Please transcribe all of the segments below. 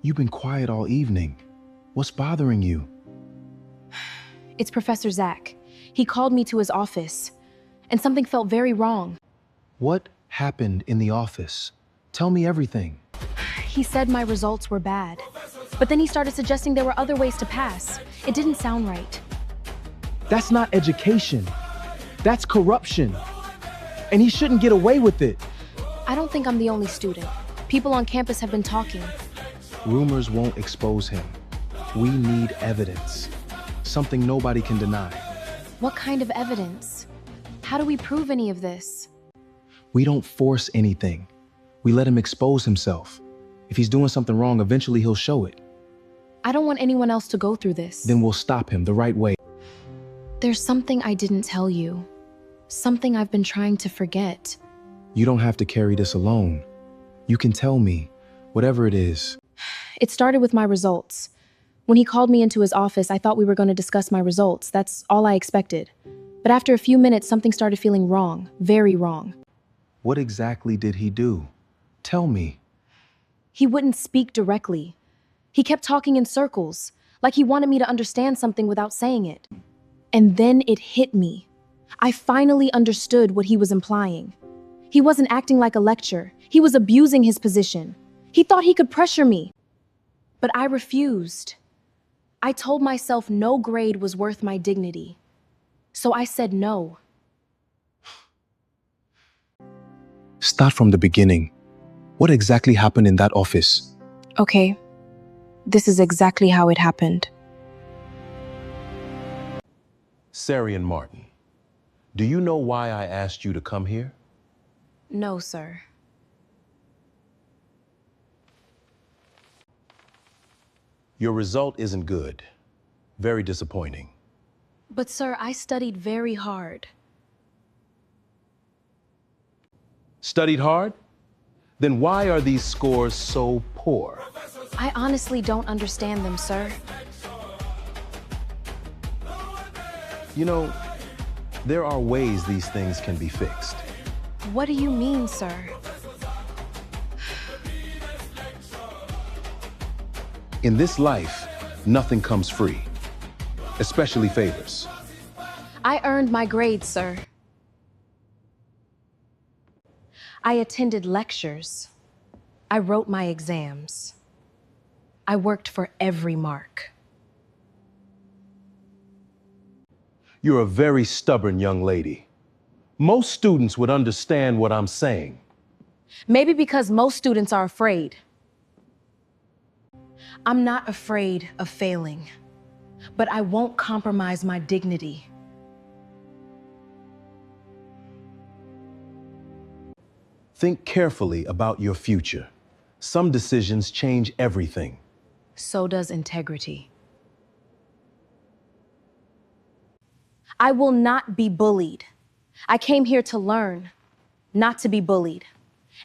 You've been quiet all evening. What's bothering you? It's Professor Zack. He called me to his office, and something felt very wrong. What happened in the office? Tell me everything. He said my results were bad, but then he started suggesting there were other ways to pass. It didn't sound right. That's not education. That's corruption. And he shouldn't get away with it. I don't think I'm the only student. People on campus have been talking. Rumors won't expose him. We need evidence. Something nobody can deny. What kind of evidence? How do we prove any of this? We don't force anything. We let him expose himself. If he's doing something wrong, eventually he'll show it. I don't want anyone else to go through this. Then we'll stop him the right way. There's something I didn't tell you. Something I've been trying to forget. You don't have to carry this alone. You can tell me, whatever it is. It started with my results. When he called me into his office, I thought we were going to discuss my results. That's all I expected. But after a few minutes, something started feeling wrong. Very wrong. What exactly did he do? Tell me. He wouldn't speak directly. He kept talking in circles, like he wanted me to understand something without saying it. And then it hit me. I finally understood what he was implying. He wasn't acting like a lecture. He was abusing his position. He thought he could pressure me. But I refused. I told myself no grade was worth my dignity. So I said no. Start from the beginning. What exactly happened in that office? Okay. This is exactly how it happened. Sarian Martin, do you know why I asked you to come here? No, sir. Your result isn't good. Very disappointing. But sir, I studied very hard. Studied hard? Then why are these scores so poor? I honestly don't understand them, sir. You know, there are ways these things can be fixed. What do you mean, sir? In this life, nothing comes free, especially favors. I earned my grades, sir. I attended lectures. I wrote my exams. I worked for every mark. You're a very stubborn young lady. Most students would understand what I'm saying. Maybe because most students are afraid. I'm not afraid of failing, but I won't compromise my dignity. Think carefully about your future. Some decisions change everything. So does integrity. I will not be bullied. I came here to learn, not to be bullied,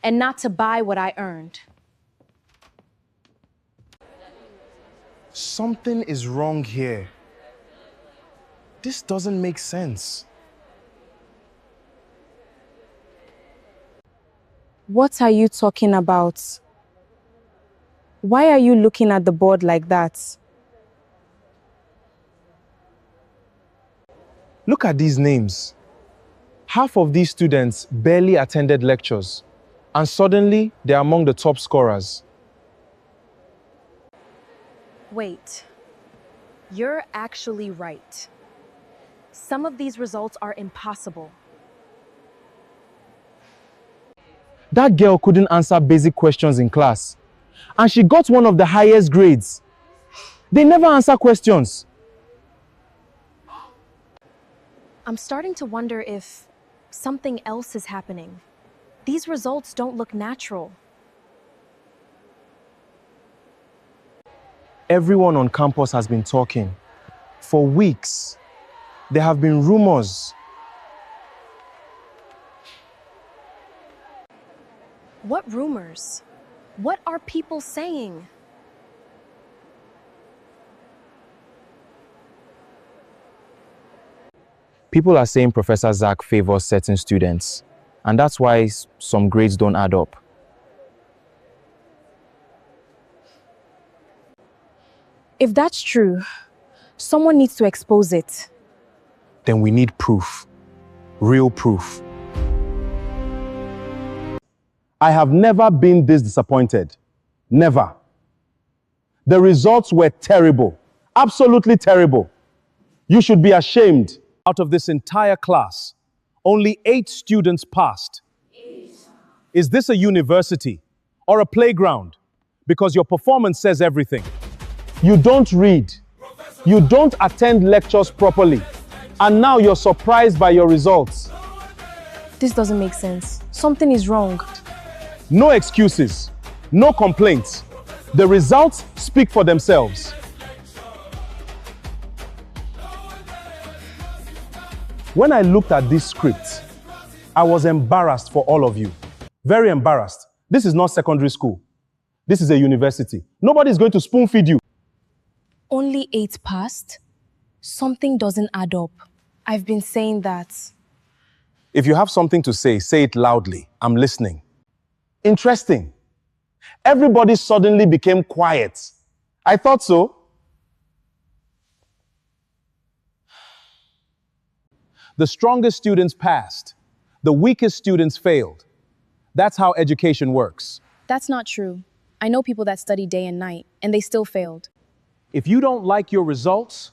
and not to buy what I earned. Something is wrong here. This doesn't make sense. What are you talking about? Why are you looking at the board like that? Look at these names. Half of these students barely attended lectures, and suddenly they're among the top scorers. Wait, you're actually right. Some of these results are impossible. That girl couldn't answer basic questions in class, and she got one of the highest grades. They never answer questions. I'm starting to wonder if something else is happening. These results don't look natural. Everyone on campus has been talking. For weeks, there have been rumors. What rumors? What are people saying? People are saying Professor Zack favors certain students, and that's why some grades don't add up. If that's true, someone needs to expose it. Then we need proof. Real proof. I have never been this disappointed. Never. The results were terrible. Absolutely terrible. You should be ashamed. Out of this entire class, only 8 students passed. Is this a university or a playground? Because your performance says everything. You don't read. You don't attend lectures properly. And now you're surprised by your results. This doesn't make sense. Something is wrong. No excuses. No complaints. The results speak for themselves. When I looked at this script, I was embarrassed for all of you. Very embarrassed. This is not secondary school. This is a university. Nobody's going to spoon feed you. Only 8 passed? Something doesn't add up. I've been saying that. If you have something to say it loudly. I'm listening. Interesting. Everybody suddenly became quiet. I thought so. The strongest students passed. The weakest students failed. That's how education works. That's not true. I know people that study day and night, and they still failed. If you don't like your results,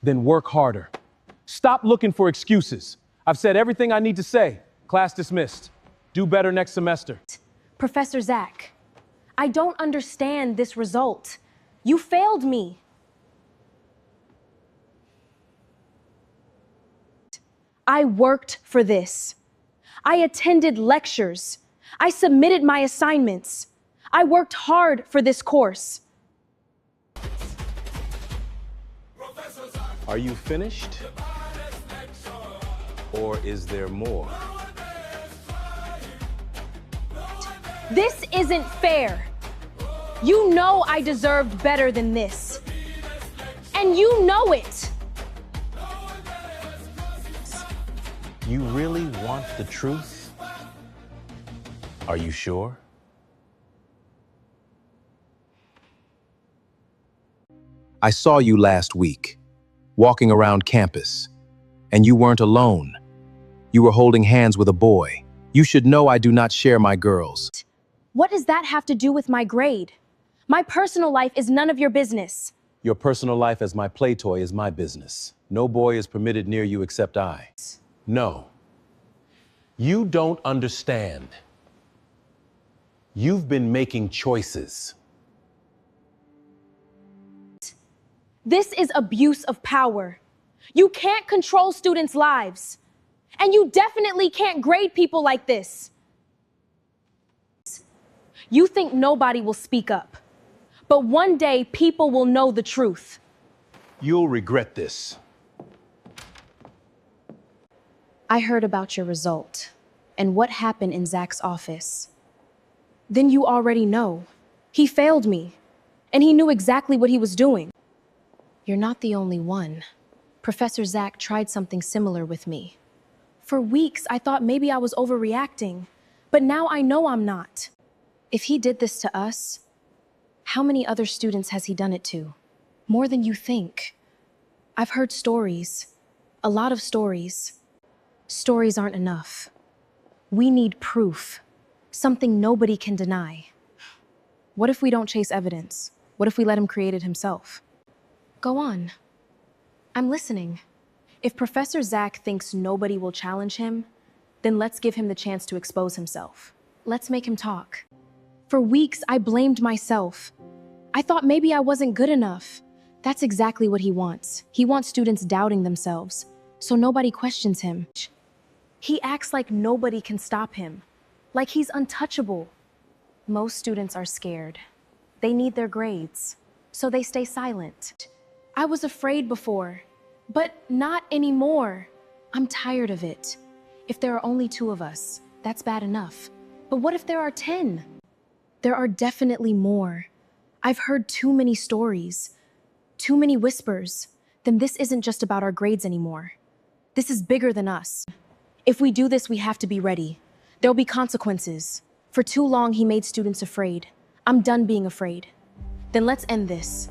then work harder. Stop looking for excuses. I've said everything I need to say. Class dismissed. Do better next semester. Professor Zack, I don't understand this result. You failed me. I worked for this. I attended lectures. I submitted my assignments. I worked hard for this course. Are you finished? Or is there more? This isn't fair. You know I deserved better than this. And you know it. You really want the truth? Are you sure? I saw you last week, walking around campus, and you weren't alone. You were holding hands with a boy. You should know I do not share my girls. What does that have to do with my grade? My personal life is none of your business. Your personal life as my play toy is my business. No boy is permitted near you except I. No. You don't understand. You've been making choices. This is abuse of power. You can't control students' lives. And you definitely can't grade people like this. You think nobody will speak up. But one day, people will know the truth. You'll regret this. I heard about your result and what happened in Zack's office. Then you already know. He failed me, and he knew exactly what he was doing. You're not the only one. Professor Zack tried something similar with me. For weeks, I thought maybe I was overreacting, but now I know I'm not. If he did this to us, how many other students has he done it to? More than you think. I've heard stories, a lot of stories. Stories aren't enough. We need proof, something nobody can deny. What if we don't chase evidence? What if we let him create it himself? Go on. I'm listening. If Professor Zack thinks nobody will challenge him, then let's give him the chance to expose himself. Let's make him talk. For weeks, I blamed myself. I thought maybe I wasn't good enough. That's exactly what he wants. He wants students doubting themselves, so nobody questions him. He acts like nobody can stop him, like he's untouchable. Most students are scared. They need their grades, so they stay silent. I was afraid before, but not anymore. I'm tired of it. If there are only 2 of us, that's bad enough. But what if there are 10? There are definitely more. I've heard too many stories, too many whispers. Then this isn't just about our grades anymore. This is bigger than us. If we do this, we have to be ready. There'll be consequences. For too long, he made students afraid. I'm done being afraid. Then let's end this.